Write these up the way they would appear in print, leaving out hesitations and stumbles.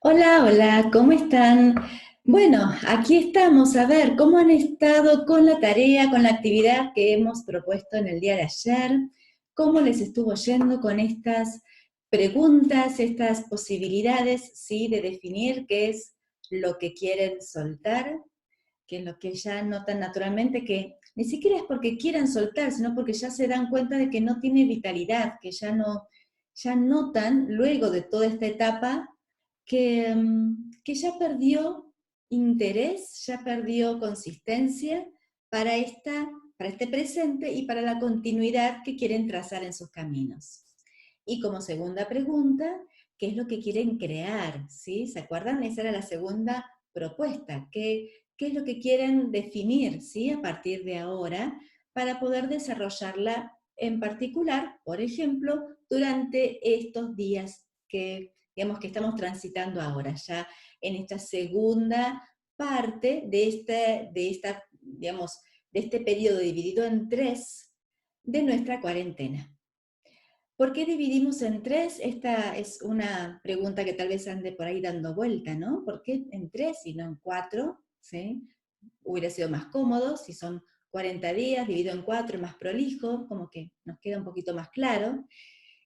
Hola, hola, ¿cómo están? Bueno, aquí estamos a ver cómo han estado con la tarea, con la actividad que hemos propuesto en el día de ayer, cómo les estuvo yendo con estas preguntas, estas posibilidades, ¿sí? De definir qué es lo que quieren soltar, qué es lo que ya notan naturalmente que ni siquiera es porque quieran soltar, sino porque ya se dan cuenta de que no tiene vitalidad, que ya notan luego de toda esta etapa que ya perdió interés, ya perdió consistencia para, para este presente y para la continuidad que quieren trazar en sus caminos. Y como segunda pregunta, ¿qué es lo que quieren crear? ¿Sí? ¿Se acuerdan? Esa era la segunda propuesta. ¿Qué es lo que quieren definir, ¿sí? A partir de ahora para poder desarrollarla en particular, por ejemplo, durante estos días que, digamos, que estamos transitando ahora, ya en esta segunda parte digamos, de este periodo dividido en tres de nuestra cuarentena. ¿Por qué dividimos en tres? Esta es una pregunta que tal vez ande por ahí dando vuelta, ¿no? ¿Por qué en tres y no en cuatro? ¿Sí? Hubiera sido más cómodo si son 40 días, dividido en cuatro, más prolijo, como que nos queda un poquito más claro.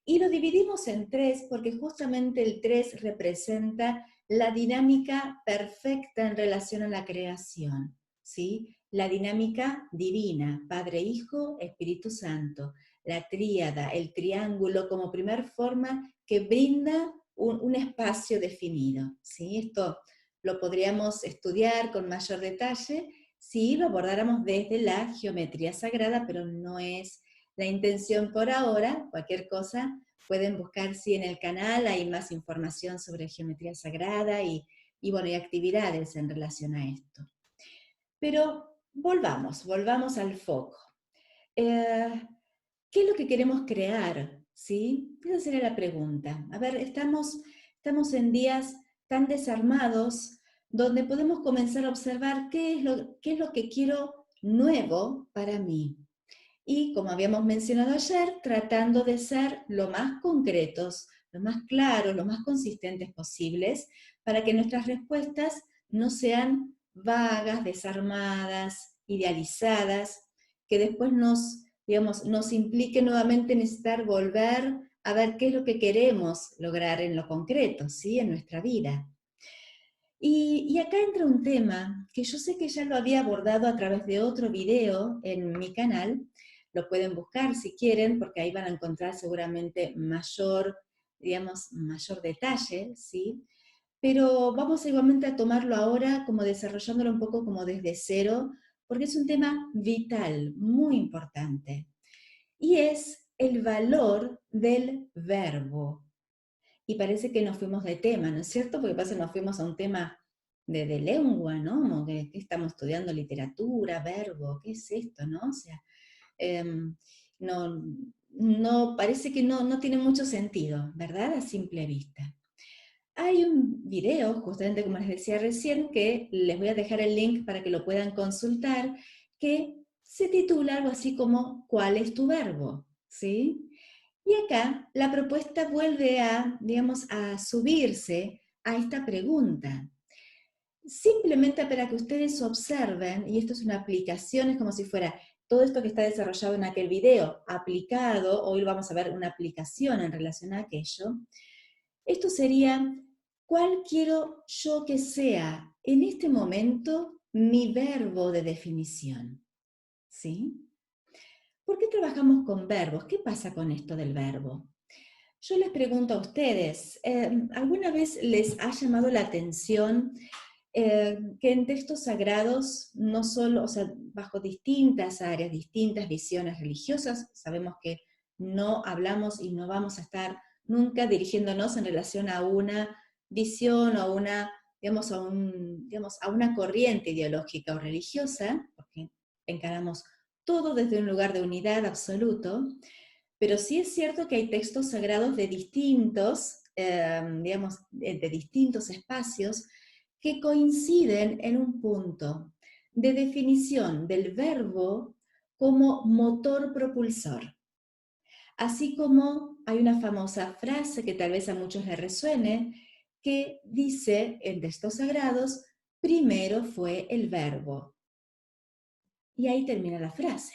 Y lo dividimos en tres porque justamente el tres representa la dinámica perfecta en relación a la creación, ¿sí? La dinámica divina, Padre, Hijo, Espíritu Santo, la tríada, el triángulo como primer forma que brinda un espacio definido, ¿sí? Esto lo podríamos estudiar con mayor detalle si lo abordáramos desde la geometría sagrada, pero no es la intención por ahora. Cualquier cosa pueden buscar, sí, en el canal hay más información sobre geometría sagrada y actividades en relación a esto. Pero volvamos al foco. Eh, ¿Qué es lo que queremos crear? ¿Sí? Esa sería la pregunta. A ver, estamos en días tan desarmados donde podemos comenzar a observar qué es lo que quiero nuevo para mí. Y como habíamos mencionado ayer, tratando de ser lo más concretos, lo más claros, lo más consistentes posibles, para que nuestras respuestas no sean vagas, desarmadas, idealizadas, que después nos implique nuevamente necesitar volver a ver qué es lo que queremos lograr en lo concreto, ¿sí? En nuestra vida. Y acá entra un tema que yo sé que ya lo había abordado a través de otro video en mi canal, lo pueden buscar si quieren, porque ahí van a encontrar seguramente mayor detalle, ¿sí? Pero vamos igualmente a tomarlo ahora como desarrollándolo un poco como desde cero, porque es un tema vital, muy importante, y es el valor del verbo. Y parece que nos fuimos de tema, ¿no es cierto? Porque pasa que nos fuimos a un tema de lengua, ¿no? Como que estamos estudiando literatura, verbo, ¿qué es esto, no? O sea, no, parece que no tiene mucho sentido, ¿verdad? A simple vista. Hay un video, justamente como les decía recién, que les voy a dejar el link para que lo puedan consultar, que se titula algo así como ¿cuál es tu verbo? ¿Sí? Y acá la propuesta vuelve a subirse a esta pregunta. Simplemente para que ustedes observen, y esto es una aplicación, es como si fuera todo esto que está desarrollado en aquel video aplicado, hoy vamos a ver una aplicación en relación a aquello. Esto sería, ¿cuál quiero yo que sea en este momento mi verbo de definición? ¿Sí? ¿Por qué trabajamos con verbos? ¿Qué pasa con esto del verbo? Yo les pregunto a ustedes, ¿alguna vez les ha llamado la atención que en textos sagrados, no solo, o sea, bajo distintas áreas, distintas visiones religiosas, sabemos que no hablamos y no vamos a estar nunca dirigiéndonos en relación a una visión o a una, a una corriente ideológica o religiosa, porque encaramos todo desde un lugar de unidad absoluto, pero sí es cierto que hay textos sagrados de de distintos espacios que coinciden en un punto de definición del verbo como motor propulsor. Así como hay una famosa frase que tal vez a muchos les resuene, que dice en textos sagrados, primero fue el verbo. Y ahí termina la frase.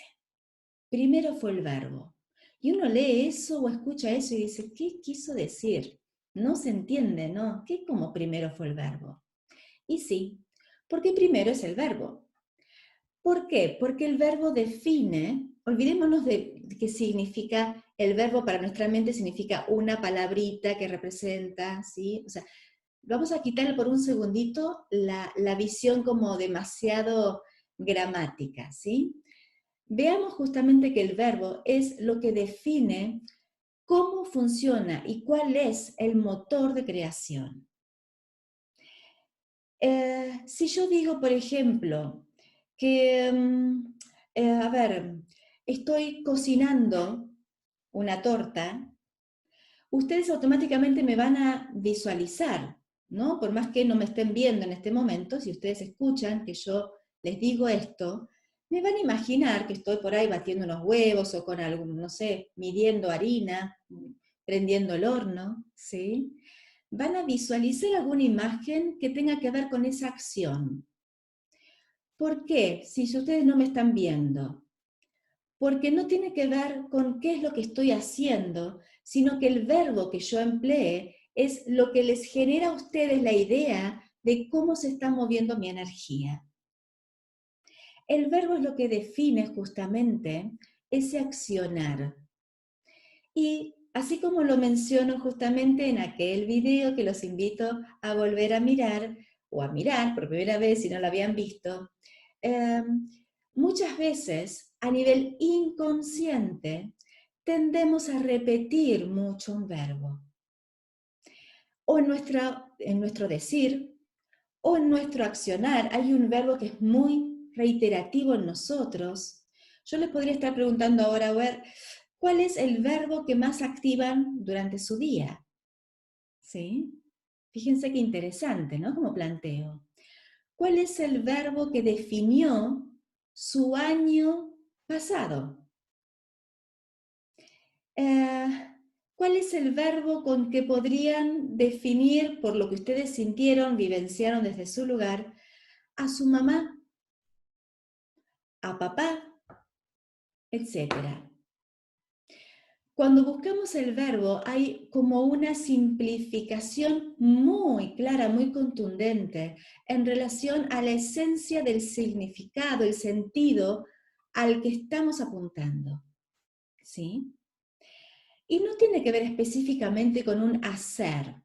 Primero fue el verbo. Y uno lee eso o escucha eso y dice, ¿qué quiso decir? No se entiende, ¿no? ¿Qué como primero fue el verbo? Y sí, porque primero es el verbo. ¿Por qué? Porque el verbo define, olvidémonos de qué significa el verbo para nuestra mente, significa una palabrita que representa, ¿sí? O sea, vamos a quitarle por un segundito la visión como demasiado gramática, ¿sí? Veamos justamente que el verbo es lo que define cómo funciona y cuál es el motor de creación. Si yo digo, por ejemplo, que, a ver, estoy cocinando una torta, ustedes automáticamente me van a visualizar, ¿no? Por más que no me estén viendo en este momento, si ustedes escuchan que yo les digo esto, me van a imaginar que estoy por ahí batiendo unos huevos o con algún, no sé, midiendo harina, prendiendo el horno, ¿sí? Van a visualizar alguna imagen que tenga que ver con esa acción. ¿Por qué? Si ustedes no me están viendo. Porque no tiene que ver con qué es lo que estoy haciendo, sino que el verbo que yo emplee es lo que les genera a ustedes la idea de cómo se está moviendo mi energía. El verbo es lo que define justamente ese accionar. Y así como lo menciono justamente en aquel video que los invito a volver a mirar, o a mirar por primera vez si no lo habían visto, eh, muchas veces a nivel inconsciente tendemos a repetir mucho un verbo. O en nuestro decir, o en nuestro accionar, hay un verbo que es muy reiterativo en nosotros. Yo les podría estar preguntando ahora, a ver, ¿cuál es el verbo que más activan durante su día? ¿Sí? Fíjense qué interesante, ¿no? Como planteo. ¿Cuál es el verbo que definió su año pasado? ¿Cuál es el verbo con que podrían definir, por lo que ustedes sintieron, vivenciaron desde su lugar, a su mamá, a papá, etcétera? Cuando buscamos el verbo hay como una simplificación muy clara, muy contundente en relación a la esencia del significado, el sentido al que estamos apuntando. ¿Sí? Y no tiene que ver específicamente con un hacer,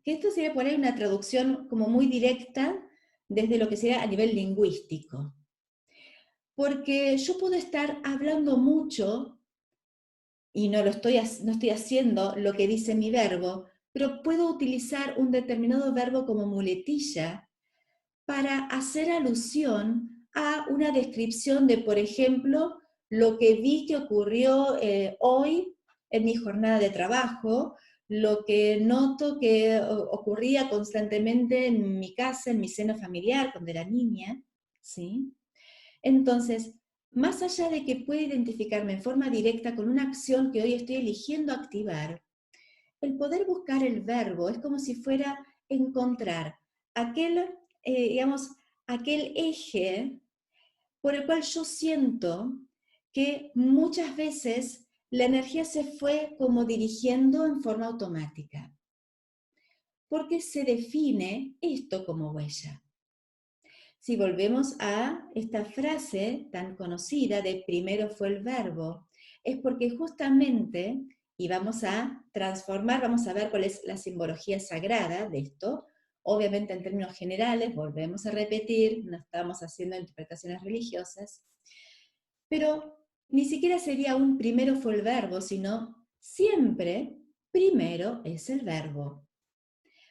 que esto sería por ahí una traducción como muy directa desde lo que sería a nivel lingüístico. Porque yo puedo estar hablando mucho y no estoy haciendo lo que dice mi verbo, pero puedo utilizar un determinado verbo como muletilla para hacer alusión a una descripción de, por ejemplo, lo que vi que ocurrió hoy en mi jornada de trabajo, lo que noto que ocurría constantemente en mi casa, en mi seno familiar cuando era niña, ¿sí? Entonces, más allá de que pueda identificarme en forma directa con una acción que hoy estoy eligiendo activar, el poder buscar el verbo es como si fuera encontrar aquel, digamos, aquel eje por el cual yo siento que muchas veces la energía se fue como dirigiendo en forma automática. Porque se define esto como huella. Si volvemos a esta frase tan conocida de primero fue el verbo, es porque justamente, y vamos a transformar, vamos a ver cuál es la simbología sagrada de esto, obviamente en términos generales, volvemos a repetir, no estamos haciendo interpretaciones religiosas, pero ni siquiera sería un primero fue el verbo, sino siempre primero es el verbo.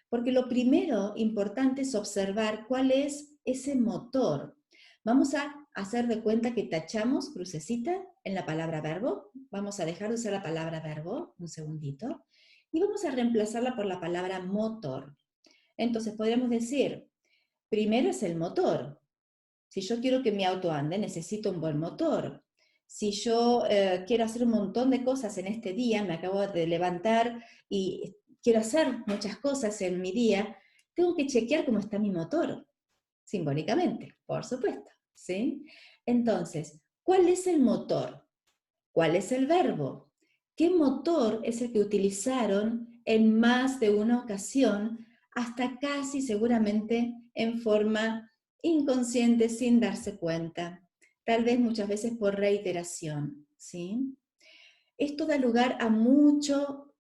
Porque lo primero importante es observar cuál es ese motor. Vamos a hacer de cuenta que tachamos crucecita en la palabra verbo. Vamos a dejar de usar la palabra verbo, un segundito, y vamos a reemplazarla por la palabra motor. Entonces podríamos decir, primero es el motor. Si yo quiero que mi auto ande, necesito un buen motor. Si yo quiero hacer un montón de cosas en este día, me acabo de levantar y quiero hacer muchas cosas en mi día, tengo que chequear cómo está mi motor, simbólicamente, por supuesto, ¿sí? Entonces, ¿cuál es el motor? ¿Cuál es el verbo? ¿Qué motor es el que utilizaron en más de una ocasión, hasta casi seguramente en forma inconsciente, sin darse cuenta? Tal vez muchas veces por reiteración, ¿sí? Esto da lugar a mucho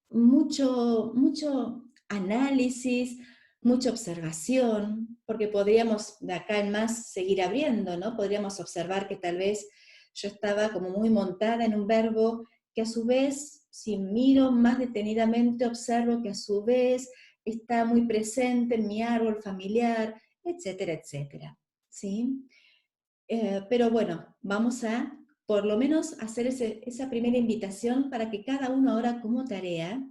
análisis, mucha observación, porque podríamos de acá en más seguir abriendo, ¿no? Podríamos observar que tal vez yo estaba como muy montada en un verbo que a su vez, si miro más detenidamente, observo que a su vez está muy presente en mi árbol familiar, etcétera, etcétera, ¿sí? Pero bueno, vamos a por lo menos hacer esa primera invitación para que cada uno ahora como tarea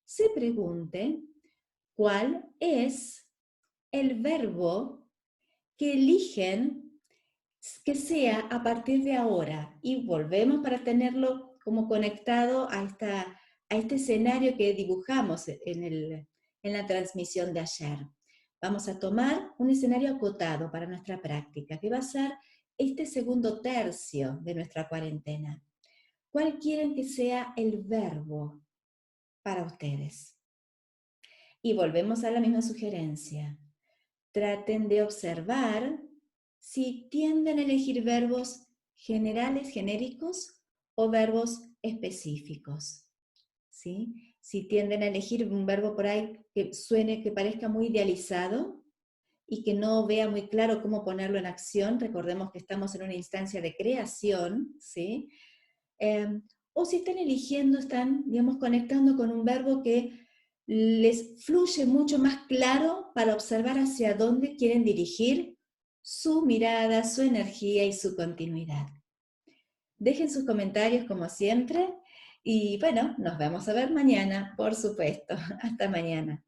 se pregunte cuál es el verbo que eligen que sea a partir de ahora. Y volvemos para tenerlo como conectado a este escenario que dibujamos en la transmisión de ayer. Vamos a tomar un escenario acotado para nuestra práctica, que va a ser este segundo tercio de nuestra cuarentena. ¿Cuál quieren que sea el verbo para ustedes? Y volvemos a la misma sugerencia. Traten de observar si tienden a elegir verbos generales, genéricos, o verbos específicos, ¿sí? Si tienden a elegir un verbo por ahí que suene, que parezca muy idealizado y que no vea muy claro cómo ponerlo en acción, recordemos que estamos en una instancia de creación, ¿sí? O si están eligiendo, están, digamos, conectando con un verbo que les fluye mucho más claro para observar hacia dónde quieren dirigir su mirada, su energía y su continuidad. Dejen sus comentarios como siempre y bueno, nos vamos a ver mañana, por supuesto. Hasta mañana.